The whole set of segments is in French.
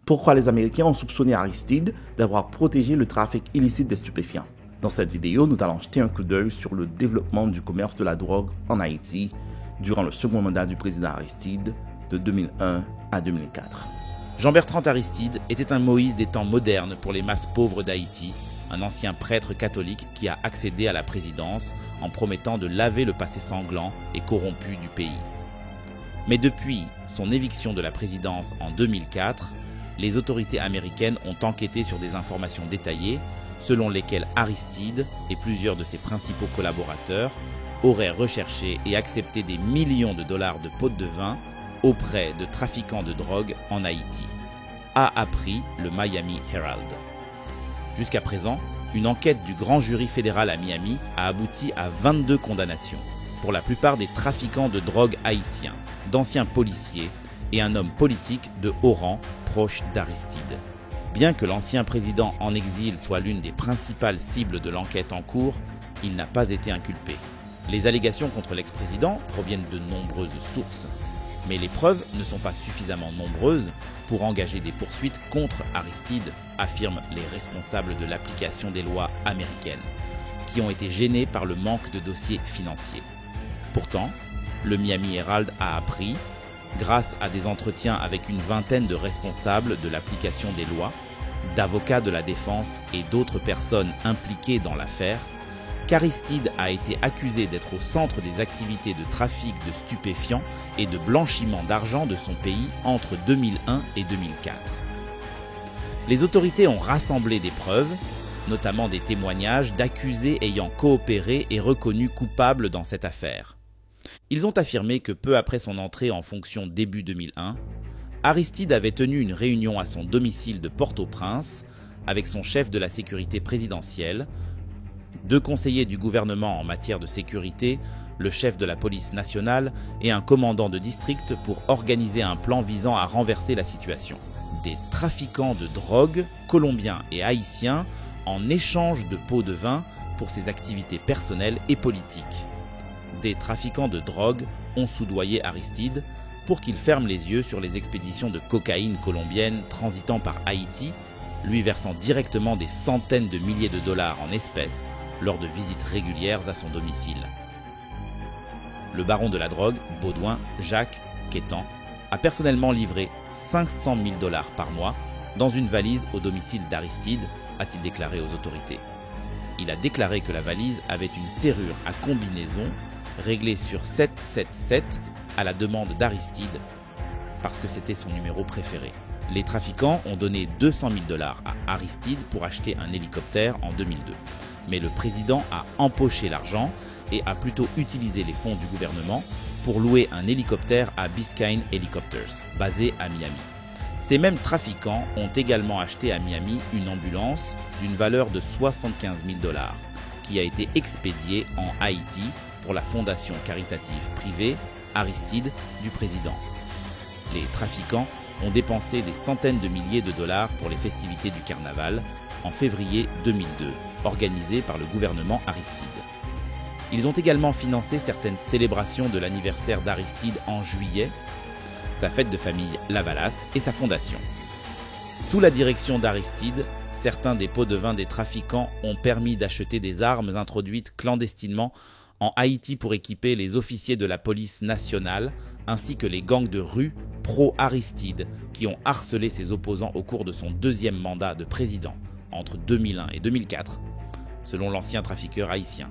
Pourquoi les Américains ont soupçonné Aristide d'avoir protégé le trafic illicite des stupéfiants? Dans cette vidéo, nous allons jeter un coup d'œil sur le développement du commerce de la drogue en Haïti durant le second mandat du président Aristide de 2001 à 2004. Jean-Bertrand Aristide était un Moïse des temps modernes pour les masses pauvres d'Haïti, un ancien prêtre catholique qui a accédé à la présidence en promettant de laver le passé sanglant et corrompu du pays. Mais depuis son éviction de la présidence en 2004, les autorités américaines ont enquêté sur des informations détaillées selon lesquelles Aristide et plusieurs de ses principaux collaborateurs auraient recherché et accepté des millions de dollars de pots de vin auprès de trafiquants de drogue en Haïti, a appris le Miami Herald. Jusqu'à présent, une enquête du grand jury fédéral à Miami a abouti à 22 condamnations, pour la plupart des trafiquants de drogue haïtiens, d'anciens policiers et un homme politique de haut rang proche d'Aristide. Bien que l'ancien président en exil soit l'une des principales cibles de l'enquête en cours, il n'a pas été inculpé. Les allégations contre l'ex-président proviennent de nombreuses sources, mais les preuves ne sont pas suffisamment nombreuses pour engager des poursuites contre Aristide, affirment les responsables de l'application des lois américaines, qui ont été gênés par le manque de dossiers financiers. Pourtant, le Miami Herald a appris, grâce à des entretiens avec une vingtaine de responsables de l'application des lois, d'avocats de la défense et d'autres personnes impliquées dans l'affaire, qu'Aristide a été accusé d'être au centre des activités de trafic de stupéfiants et de blanchiment d'argent de son pays entre 2001 et 2004. Les autorités ont rassemblé des preuves, notamment des témoignages d'accusés ayant coopéré et reconnus coupables dans cette affaire. Ils ont affirmé que peu après son entrée en fonction début 2001, Aristide avait tenu une réunion à son domicile de Port-au-Prince avec son chef de la sécurité présidentielle, 2 conseillers du gouvernement en matière de sécurité, le chef de la police nationale et un commandant de district pour organiser un plan visant à renverser la situation. Des trafiquants de drogue, colombiens et haïtiens, en échange de pots de vin pour ses activités personnelles et politiques. Des trafiquants de drogue ont soudoyé Aristide pour qu'il ferme les yeux sur les expéditions de cocaïne colombienne transitant par Haïti, lui versant directement des centaines de milliers de dollars en espèces lors de visites régulières à son domicile. Le baron de la drogue, Baudouin Jacques Quétan, a personnellement livré 500 000 dollars par mois dans une valise au domicile d'Aristide, a-t-il déclaré aux autorités. Il a déclaré que la valise avait une serrure à combinaison réglée sur 777 à la demande d'Aristide parce que c'était son numéro préféré. Les trafiquants ont donné 200 000 dollars à Aristide pour acheter un hélicoptère en 2002. Mais le président a empoché l'argent et a plutôt utilisé les fonds du gouvernement pour louer un hélicoptère à Biscayne Helicopters, basé à Miami. Ces mêmes trafiquants ont également acheté à Miami une ambulance d'une valeur de 75 000 dollars, qui a été expédiée en Haïti pour la fondation caritative privée Aristide du président. Les trafiquants ont dépensé des centaines de milliers de dollars pour les festivités du carnaval en février 2002, organisées par le gouvernement Aristide. Ils ont également financé certaines célébrations de l'anniversaire d'Aristide en juillet, sa fête de famille Lavalas et sa fondation. Sous la direction d'Aristide, certains des pots de vin des trafiquants ont permis d'acheter des armes introduites clandestinement en Haïti pour équiper les officiers de la police nationale ainsi que les gangs de rue pro-Aristide qui ont harcelé ses opposants au cours de son 2e mandat de président entre 2001 et 2004, selon l'ancien trafiqueur haïtien.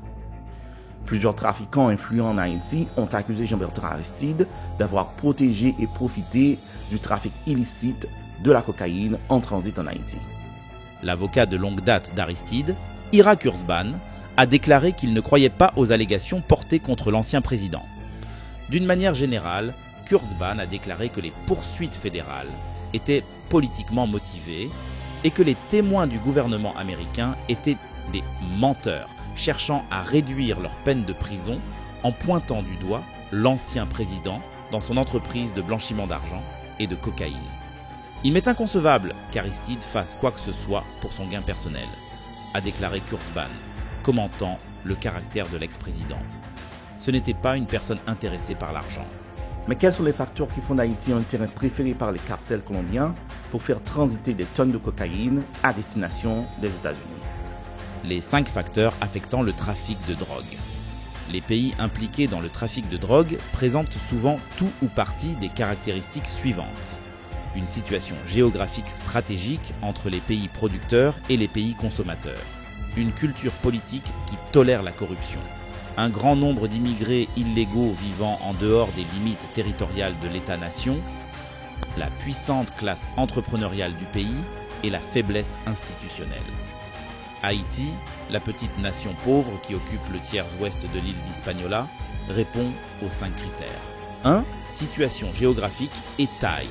Plusieurs trafiquants influents en Haïti ont accusé Jean-Bertrand Aristide d'avoir protégé et profité du trafic illicite de la cocaïne en transit en Haïti. L'avocat de longue date d'Aristide, Ira Kurzban, a déclaré qu'il ne croyait pas aux allégations portées contre l'ancien président. D'une manière générale, Kurzban a déclaré que les poursuites fédérales étaient politiquement motivées et que les témoins du gouvernement américain étaient des menteurs cherchant à réduire leur peine de prison en pointant du doigt l'ancien président dans son entreprise de blanchiment d'argent et de cocaïne. Il m'est inconcevable qu'Aristide fasse quoi que ce soit pour son gain personnel, a déclaré Kurzban, commentant le caractère de l'ex-président. Ce n'était pas une personne intéressée par l'argent. Mais quels sont les facteurs qui font d'Haïti un terrain préféré par les cartels colombiens pour faire transiter des tonnes de cocaïne à destination des États-Unis. Les 5 facteurs affectant le trafic de drogue. Les pays impliqués dans le trafic de drogue présentent souvent tout ou partie des caractéristiques suivantes. Une situation géographique stratégique entre les pays producteurs et les pays consommateurs. Une culture politique qui tolère la corruption. Un grand nombre d'immigrés illégaux vivant en dehors des limites territoriales de l'État-nation. La puissante classe entrepreneuriale du pays et la faiblesse institutionnelle. Haïti, la petite nation pauvre qui occupe le tiers-ouest de l'île d'Hispaniola, répond aux 5 critères. 1. Situation géographique et taille.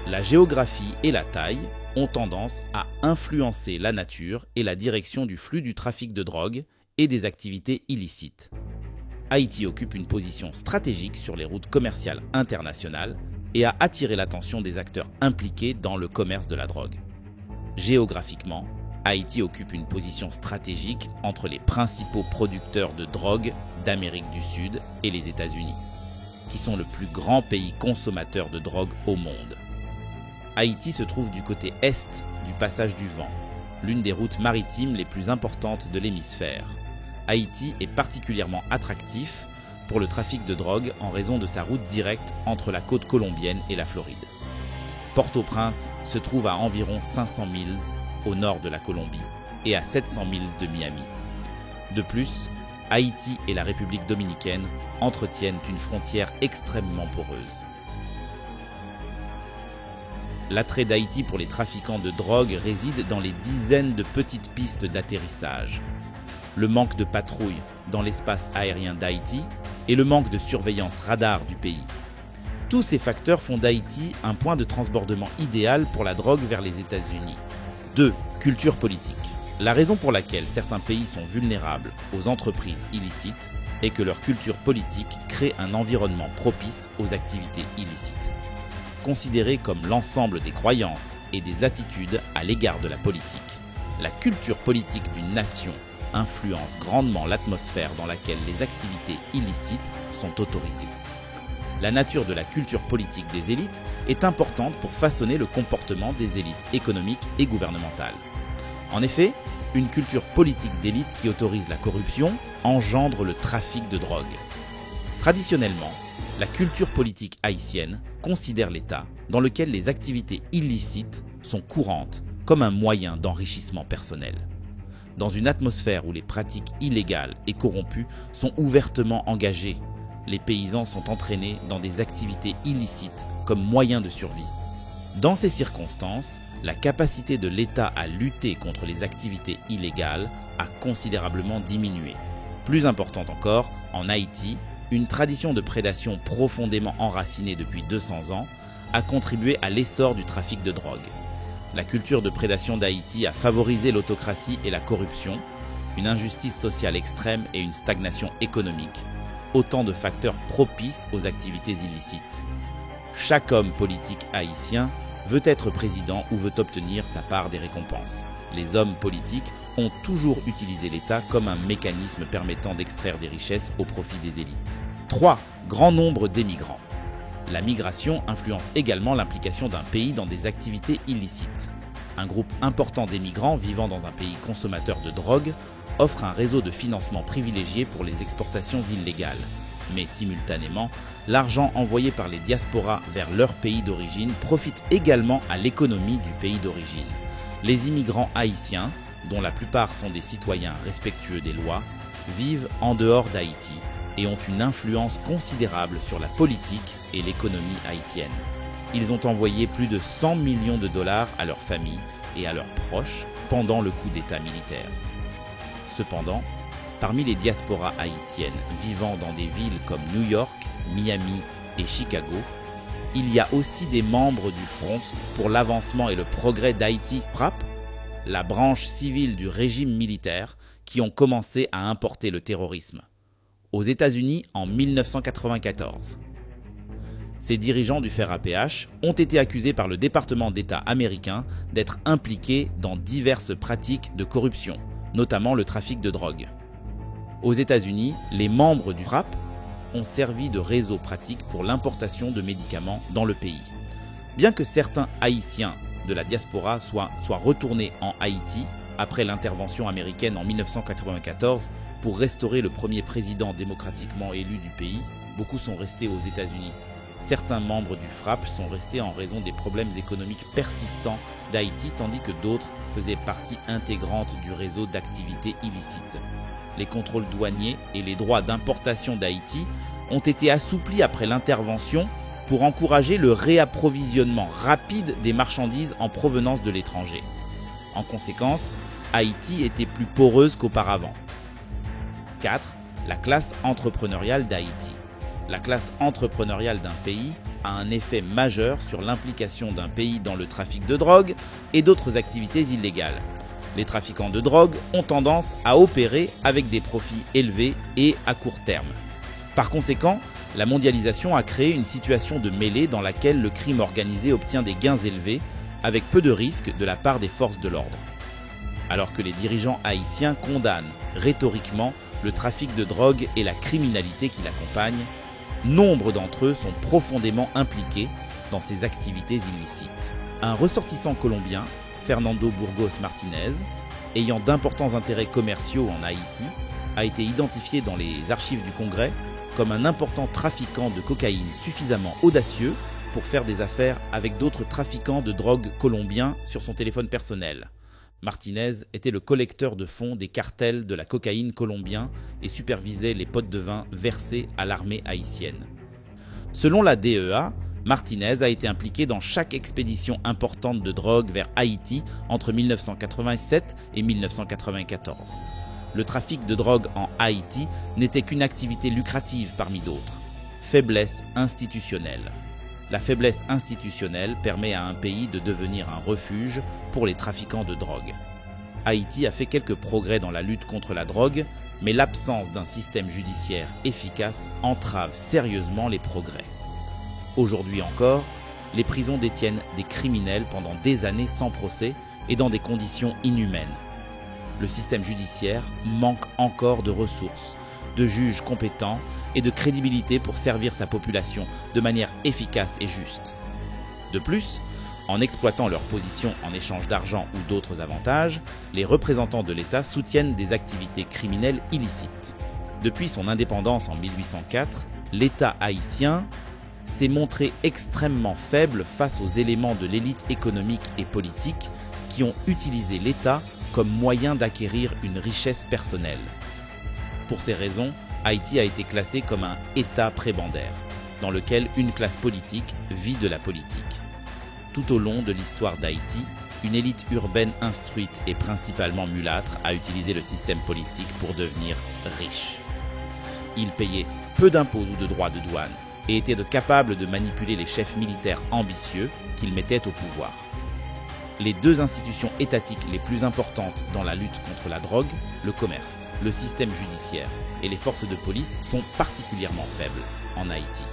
La géographie et la taille ont tendance à influencer la nature et la direction du flux du trafic de drogue et des activités illicites. Haïti occupe une position stratégique sur les routes commerciales internationales et a attiré l'attention des acteurs impliqués dans le commerce de la drogue. Géographiquement, Haïti occupe une position stratégique entre les principaux producteurs de drogue d'Amérique du Sud et les États-Unis, qui sont le plus grand pays consommateur de drogue au monde. Haïti se trouve du côté est du passage du vent, l'une des routes maritimes les plus importantes de l'hémisphère. Haïti est particulièrement attractif pour le trafic de drogue en raison de sa route directe entre la côte colombienne et la Floride. Port-au-Prince se trouve à environ 500 milles au nord de la Colombie et à 700 milles de Miami. De plus, Haïti et la République dominicaine entretiennent une frontière extrêmement poreuse. L'attrait d'Haïti pour les trafiquants de drogue réside dans les dizaines de petites pistes d'atterrissage, le manque de patrouilles dans l'espace aérien d'Haïti et le manque de surveillance radar du pays. Tous ces facteurs font d'Haïti un point de transbordement idéal pour la drogue vers les États-Unis. 2. Culture politique. La raison pour laquelle certains pays sont vulnérables aux entreprises illicites est que leur culture politique crée un environnement propice aux activités illicites. Considérée comme l'ensemble des croyances et des attitudes à l'égard de la politique, la culture politique d'une nation influence grandement l'atmosphère dans laquelle les activités illicites sont autorisées. La nature de la culture politique des élites est importante pour façonner le comportement des élites économiques et gouvernementales. En effet, une culture politique d'élite qui autorise la corruption engendre le trafic de drogue. Traditionnellement, la culture politique haïtienne considère l'État dans lequel les activités illicites sont courantes comme un moyen d'enrichissement personnel. Dans une atmosphère où les pratiques illégales et corrompues sont ouvertement engagées, les paysans sont entraînés dans des activités illicites comme moyen de survie. Dans ces circonstances, la capacité de l'État à lutter contre les activités illégales a considérablement diminué. Plus importante encore, en Haïti, une tradition de prédation profondément enracinée depuis 200 ans a contribué à l'essor du trafic de drogue. La culture de prédation d'Haïti a favorisé l'autocratie et la corruption, une injustice sociale extrême et une stagnation économique, autant de facteurs propices aux activités illicites. Chaque homme politique haïtien veut être président ou veut obtenir sa part des récompenses. Les hommes politiques ont toujours utilisé l'État comme un mécanisme permettant d'extraire des richesses au profit des élites. 3. Grand nombre d'émigrants. La migration influence également l'implication d'un pays dans des activités illicites. Un groupe important d'émigrants vivant dans un pays consommateur de drogue offre un réseau de financement privilégié pour les exportations illégales. Mais simultanément, l'argent envoyé par les diasporas vers leur pays d'origine profite également à l'économie du pays d'origine. Les immigrants haïtiens, dont la plupart sont des citoyens respectueux des lois, vivent en dehors d'Haïti et ont une influence considérable sur la politique et l'économie haïtienne. Ils ont envoyé plus de 100 millions de dollars à leurs familles et à leurs proches pendant le coup d'État militaire. Cependant, parmi les diasporas haïtiennes vivant dans des villes comme New York, Miami et Chicago, il y a aussi des membres du Front pour l'avancement et le progrès d'Haïti, FRAP, la branche civile du régime militaire, qui ont commencé à importer le terrorisme aux États-Unis en 1994. Ces dirigeants du FRAPH ont été accusés par le département d'État américain d'être impliqués dans diverses pratiques de corruption, notamment le trafic de drogue. Aux États-Unis, les membres du FRAP ont servi de réseau pratique pour l'importation de médicaments dans le pays. Bien que certains Haïtiens de la diaspora soient retournés en Haïti après l'intervention américaine en 1994 pour restaurer le premier président démocratiquement élu du pays. Beaucoup sont restés aux États-Unis. Certains membres du FRAP sont restés en raison des problèmes économiques persistants d'Haïti, tandis que d'autres faisaient partie intégrante du réseau d'activités illicites. Les contrôles douaniers et les droits d'importation d'Haïti ont été assouplis après l'intervention pour encourager le réapprovisionnement rapide des marchandises en provenance de l'étranger. En conséquence, Haïti était plus poreuse qu'auparavant. 4. La classe entrepreneuriale d'Haïti. La classe entrepreneuriale d'un pays a un effet majeur sur l'implication d'un pays dans le trafic de drogue et d'autres activités illégales. Les trafiquants de drogue ont tendance à opérer avec des profits élevés et à court terme. Par conséquent, la mondialisation a créé une situation de mêlée dans laquelle le crime organisé obtient des gains élevés avec peu de risques de la part des forces de l'ordre. Alors que les dirigeants haïtiens condamnent rhétoriquement le trafic de drogue et la criminalité qui l'accompagne, nombre d'entre eux sont profondément impliqués dans ces activités illicites. Un ressortissant colombien, Fernando Burgos Martinez, ayant d'importants intérêts commerciaux en Haïti, a été identifié dans les archives du Congrès comme un important trafiquant de cocaïne suffisamment audacieux pour faire des affaires avec d'autres trafiquants de drogue colombiens sur son téléphone personnel. Martinez était le collecteur de fonds des cartels de la cocaïne colombien et supervisait les pots de vin versés à l'armée haïtienne. Selon la DEA, Martinez a été impliqué dans chaque expédition importante de drogue vers Haïti entre 1987 et 1994. Le trafic de drogue en Haïti n'était qu'une activité lucrative parmi d'autres. Faiblesse institutionnelle. La faiblesse institutionnelle permet à un pays de devenir un refuge pour les trafiquants de drogue. Haïti a fait quelques progrès dans la lutte contre la drogue, mais l'absence d'un système judiciaire efficace entrave sérieusement les progrès. Aujourd'hui encore, les prisons détiennent des criminels pendant des années sans procès et dans des conditions inhumaines. Le système judiciaire manque encore de ressources, de juges compétents et de crédibilité pour servir sa population de manière efficace et juste. De plus, en exploitant leur position en échange d'argent ou d'autres avantages, les représentants de l'État soutiennent des activités criminelles illicites. Depuis son indépendance en 1804, l'État haïtien s'est montré extrêmement faible face aux éléments de l'élite économique et politique qui ont utilisé l'État comme moyen d'acquérir une richesse personnelle. Pour ces raisons, Haïti a été classé comme un État prébendaire, dans lequel une classe politique vit de la politique. Tout au long de l'histoire d'Haïti, une élite urbaine instruite et principalement mulâtre a utilisé le système politique pour devenir riche. Ils payaient peu d'impôts ou de droits de douane et étaient capables de manipuler les chefs militaires ambitieux qu'ils mettaient au pouvoir. Les deux institutions étatiques les plus importantes dans la lutte contre la drogue, le commerce, le système judiciaire et les forces de police sont particulièrement faibles en Haïti.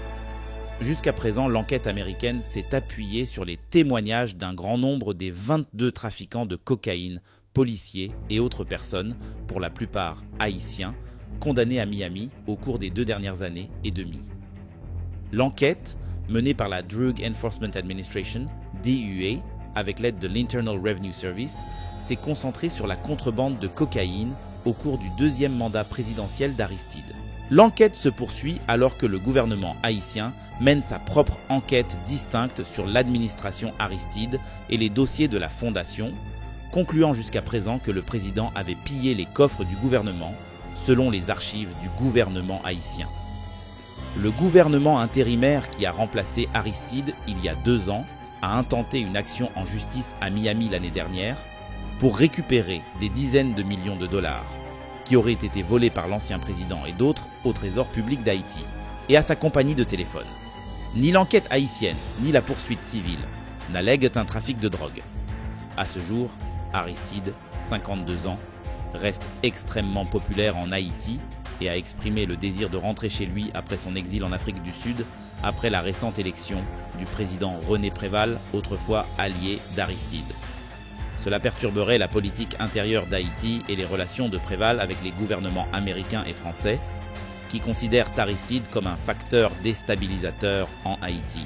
Jusqu'à présent, l'enquête américaine s'est appuyée sur les témoignages d'un grand nombre des 22 trafiquants de cocaïne, policiers et autres personnes, pour la plupart haïtiens, condamnés à Miami au cours des 2 dernières années et demie. L'enquête, menée par la Drug Enforcement Administration, DEA, avec l'aide de l'Internal Revenue Service, s'est concentrée sur la contrebande de cocaïne au cours du 2e mandat présidentiel d'Aristide. L'enquête se poursuit alors que le gouvernement haïtien mène sa propre enquête distincte sur l'administration Aristide et les dossiers de la fondation, concluant jusqu'à présent que le président avait pillé les coffres du gouvernement, selon les archives du gouvernement haïtien. Le gouvernement intérimaire qui a remplacé Aristide il y a 2 ans a intenté une action en justice à Miami l'année dernière pour récupérer des dizaines de millions de dollars qui auraient été volés par l'ancien président et d'autres au trésor public d'Haïti et à sa compagnie de téléphone. Ni l'enquête haïtienne ni la poursuite civile n'allèguent un trafic de drogue. À ce jour, Aristide, 52 ans, reste extrêmement populaire en Haïti et a exprimé le désir de rentrer chez lui après son exil en Afrique du Sud, après la récente élection du président René Préval, autrefois allié d'Aristide. Cela perturberait la politique intérieure d'Haïti et les relations de Préval avec les gouvernements américains et français, qui considèrent Aristide comme un facteur déstabilisateur en Haïti.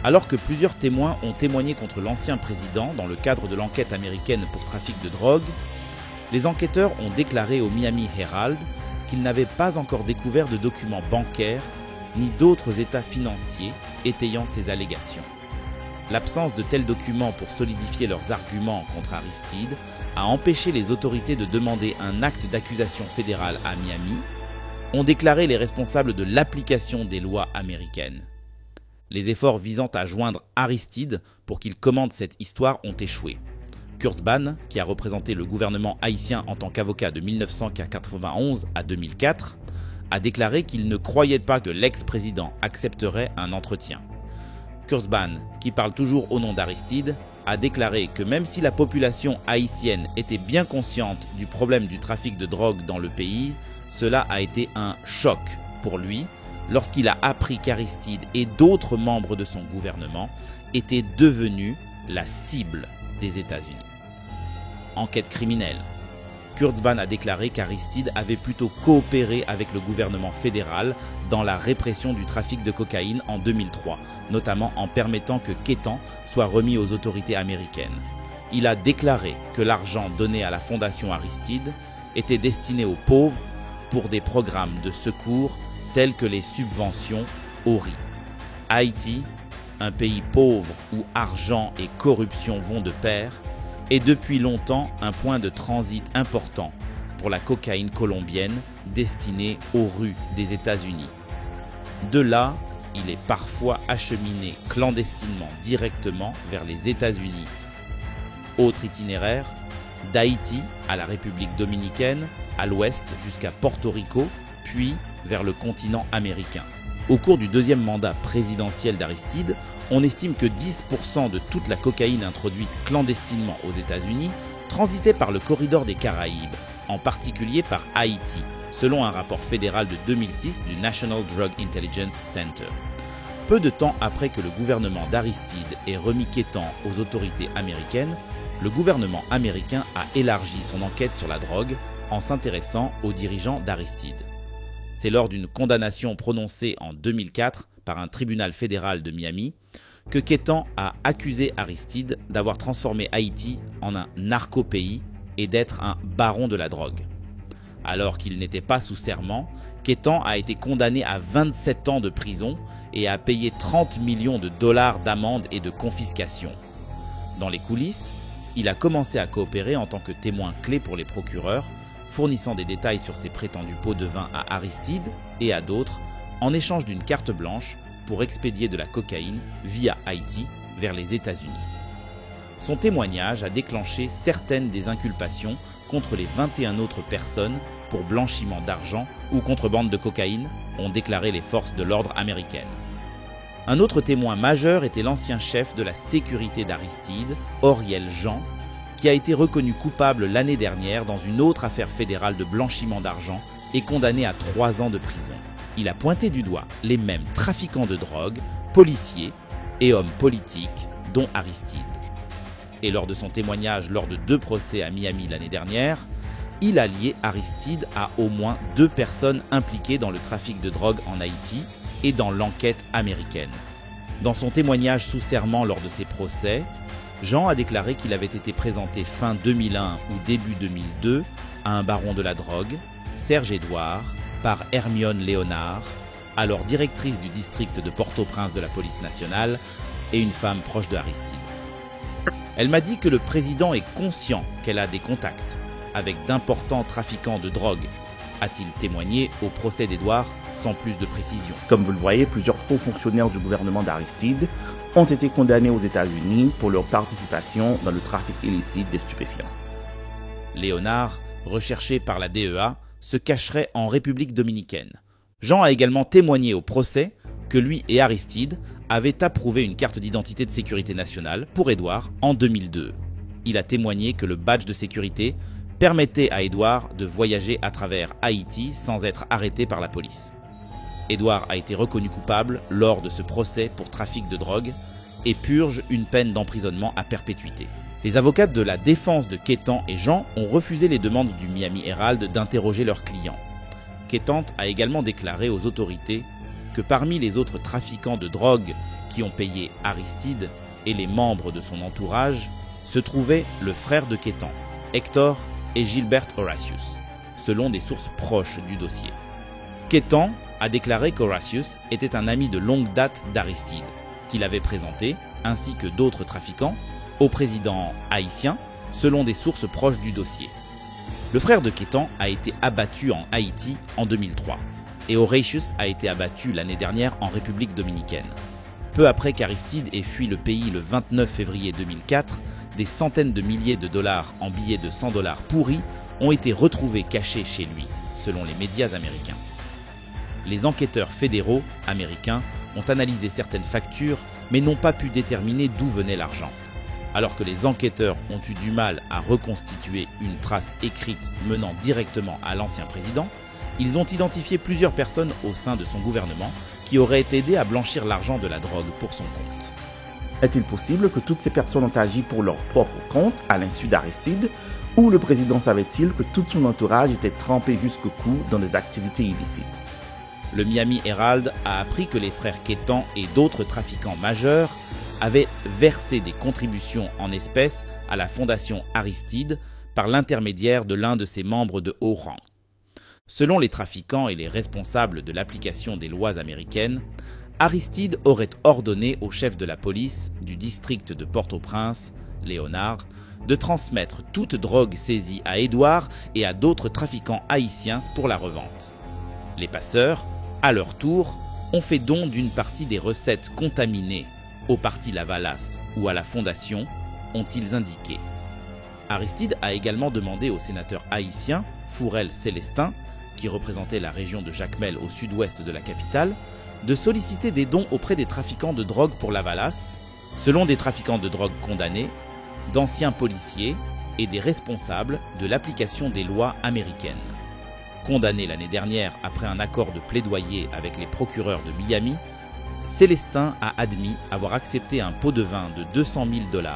Alors que plusieurs témoins ont témoigné contre l'ancien président dans le cadre de l'enquête américaine pour trafic de drogue, les enquêteurs ont déclaré au Miami Herald qu'ils n'avaient pas encore découvert de documents bancaires ni d'autres états financiers étayant ces allégations. L'absence de tels documents pour solidifier leurs arguments contre Aristide a empêché les autorités de demander un acte d'accusation fédéral à Miami, ont déclaré les responsables de l'application des lois américaines. Les efforts visant à joindre Aristide pour qu'il commande cette histoire ont échoué. Kurzban, qui a représenté le gouvernement haïtien en tant qu'avocat de 1991 à 2004, a déclaré qu'il ne croyait pas que l'ex-président accepterait un entretien. Kurzban, qui parle toujours au nom d'Aristide, a déclaré que même si la population haïtienne était bien consciente du problème du trafic de drogue dans le pays, cela a été un choc pour lui lorsqu'il a appris qu'Aristide et d'autres membres de son gouvernement étaient devenus la cible des États-Unis. Enquête criminelle. Kurzban a déclaré qu'Aristide avait plutôt coopéré avec le gouvernement fédéral dans la répression du trafic de cocaïne en 2003, notamment en permettant que Kétan soit remis aux autorités américaines. Il a déclaré que l'argent donné à la fondation Aristide était destiné aux pauvres pour des programmes de secours tels que les subventions au riz. Haïti, un pays pauvre où argent et corruption vont de pair, est depuis longtemps un point de transit important pour la cocaïne colombienne destinée aux rues des États-Unis. De là, il est parfois acheminé clandestinement directement vers les États-Unis. Autre itinéraire, d'Haïti à la République dominicaine, à l'ouest jusqu'à Porto Rico, puis vers le continent américain. Au cours du deuxième mandat présidentiel d'Aristide, on estime que 10% de toute la cocaïne introduite clandestinement aux États-Unis transitait par le corridor des Caraïbes, en particulier par Haïti, selon un rapport fédéral de 2006 du National Drug Intelligence Center. Peu de temps après que le gouvernement d'Aristide ait remis Kétan aux autorités américaines, le gouvernement américain a élargi son enquête sur la drogue en s'intéressant aux dirigeants d'Aristide. C'est lors d'une condamnation prononcée en 2004 par un tribunal fédéral de Miami que Kétan a accusé Aristide d'avoir transformé Haïti en un narco-pays et d'être un baron de la drogue. Alors qu'il n'était pas sous serment, Kétan a été condamné à 27 ans de prison et a payé 30 millions de dollars d'amende et de confiscation. Dans les coulisses, il a commencé à coopérer en tant que témoin clé pour les procureurs, fournissant des détails sur ses prétendus pots de vin à Aristide et à d'autres, en échange d'une carte blanche pour expédier de la cocaïne via Haïti vers les États-Unis. Son témoignage a déclenché certaines des inculpations contre les 21 autres personnes pour blanchiment d'argent ou contrebande de cocaïne, ont déclaré les forces de l'ordre américaines. Un autre témoin majeur était l'ancien chef de la sécurité d'Aristide, Auriel Jean, qui a été reconnu coupable l'année dernière dans une autre affaire fédérale de blanchiment d'argent et condamné à 3 ans de prison. Il a pointé du doigt les mêmes trafiquants de drogue, policiers et hommes politiques, dont Aristide. Et lors de son témoignage lors de 2 procès à Miami l'année dernière, il a lié Aristide à au moins 2 personnes impliquées dans le trafic de drogue en Haïti et dans l'enquête américaine. Dans son témoignage sous serment lors de ces procès, Jean a déclaré qu'il avait été présenté fin 2001 ou début 2002 à un baron de la drogue, Serge Édouard, par Hermione Léonard, alors directrice du district de Port-au-Prince de la police nationale et une femme proche de Aristide. Elle m'a dit que le président est conscient qu'elle a des contacts avec d'importants trafiquants de drogue, a-t-il témoigné au procès d'Édouard sans plus de précision. Comme vous le voyez, plusieurs hauts fonctionnaires du gouvernement d'Aristide ont été condamnés aux États-Unis pour leur participation dans le trafic illicite des stupéfiants. Léonard, recherché par la DEA, se cacherait en République dominicaine. Jean a également témoigné au procès que lui et Aristide avaient approuvé une carte d'identité de sécurité nationale pour Édouard en 2002. Il a témoigné que le badge de sécurité permettait à Édouard de voyager à travers Haïti sans être arrêté par la police. Édouard a été reconnu coupable lors de ce procès pour trafic de drogue et purge une peine d'emprisonnement à perpétuité. Les avocats de la défense de Kétan et Jean ont refusé les demandes du Miami Herald d'interroger leurs clients. Kétan a également déclaré aux autorités que parmi les autres trafiquants de drogue qui ont payé Aristide et les membres de son entourage se trouvait le frère de Quétan, Hector et Gilbert Horatius, selon des sources proches du dossier. Quétan a déclaré qu'Horatius était un ami de longue date d'Aristide, qu'il avait présenté, ainsi que d'autres trafiquants, au président haïtien, selon des sources proches du dossier. Le frère de Quétan a été abattu en Haïti en 2003, et Horatius a été abattu l'année dernière en République dominicaine. Peu après qu'Aristide ait fui le pays le 29 février 2004, des centaines de milliers de dollars en billets de 100 $ pourris ont été retrouvés cachés chez lui, selon les médias américains. Les enquêteurs fédéraux américains ont analysé certaines factures, mais n'ont pas pu déterminer d'où venait l'argent. Alors que les enquêteurs ont eu du mal à reconstituer une trace écrite menant directement à l'ancien président, ils ont identifié plusieurs personnes au sein de son gouvernement qui auraient aidé à blanchir l'argent de la drogue pour son compte. Est-il possible que toutes ces personnes ont agi pour leur propre compte à l'insu d'Aristide, ou le président savait-il que tout son entourage était trempé jusqu'au cou dans des activités illicites? Le Miami Herald a appris que les frères Quétan et d'autres trafiquants majeurs avaient versé des contributions en espèces à la fondation Aristide par l'intermédiaire de l'un de ses membres de haut rang. Selon les trafiquants et les responsables de l'application des lois américaines, Aristide aurait ordonné au chef de la police du district de Port-au-Prince, Léonard, de transmettre toute drogue saisie à Édouard et à d'autres trafiquants haïtiens pour la revente. Les passeurs, à leur tour, ont fait don d'une partie des recettes contaminées au parti Lavalas ou à la fondation, ont-ils indiqué. Aristide a également demandé au sénateur haïtien Fourel Célestin, qui représentait la région de Jacmel au sud-ouest de la capitale, de solliciter des dons auprès des trafiquants de drogue pour Lavalas, selon des trafiquants de drogue condamnés, d'anciens policiers et des responsables de l'application des lois américaines. Condamné l'année dernière après un accord de plaidoyer avec les procureurs de Miami, Célestin a admis avoir accepté un pot de vin de 200 000 $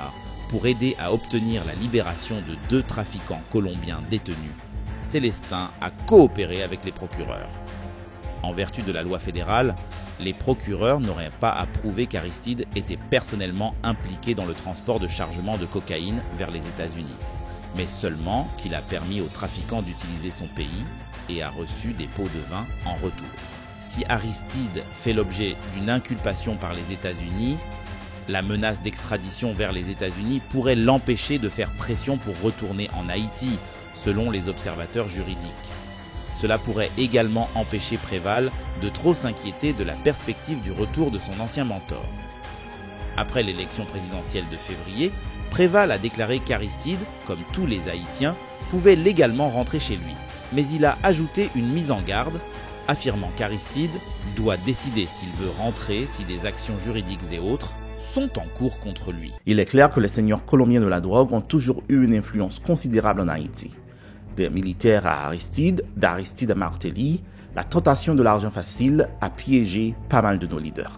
pour aider à obtenir la libération de 2 trafiquants colombiens détenus. Célestin a coopéré avec les procureurs. En vertu de la loi fédérale, les procureurs n'auraient pas à prouver qu'Aristide était personnellement impliqué dans le transport de chargement de cocaïne vers les États-Unis, mais seulement qu'il a permis aux trafiquants d'utiliser son pays et a reçu des pots de vin en retour. Si Aristide fait l'objet d'une inculpation par les États-Unis, la menace d'extradition vers les États-Unis pourrait l'empêcher de faire pression pour retourner en Haïti, selon les observateurs juridiques. Cela pourrait également empêcher Préval de trop s'inquiéter de la perspective du retour de son ancien mentor. Après l'élection présidentielle de février, Préval a déclaré qu'Aristide, comme tous les Haïtiens, pouvait légalement rentrer chez lui. Mais il a ajouté une mise en garde, affirmant qu'Aristide doit décider s'il veut rentrer si des actions juridiques et autres sont en cours contre lui. Il est clair que les seigneurs colombiens de la drogue ont toujours eu une influence considérable en Haïti. Des militaires à Aristide, d'Aristide à Martelly, la tentation de l'argent facile a piégé pas mal de nos leaders.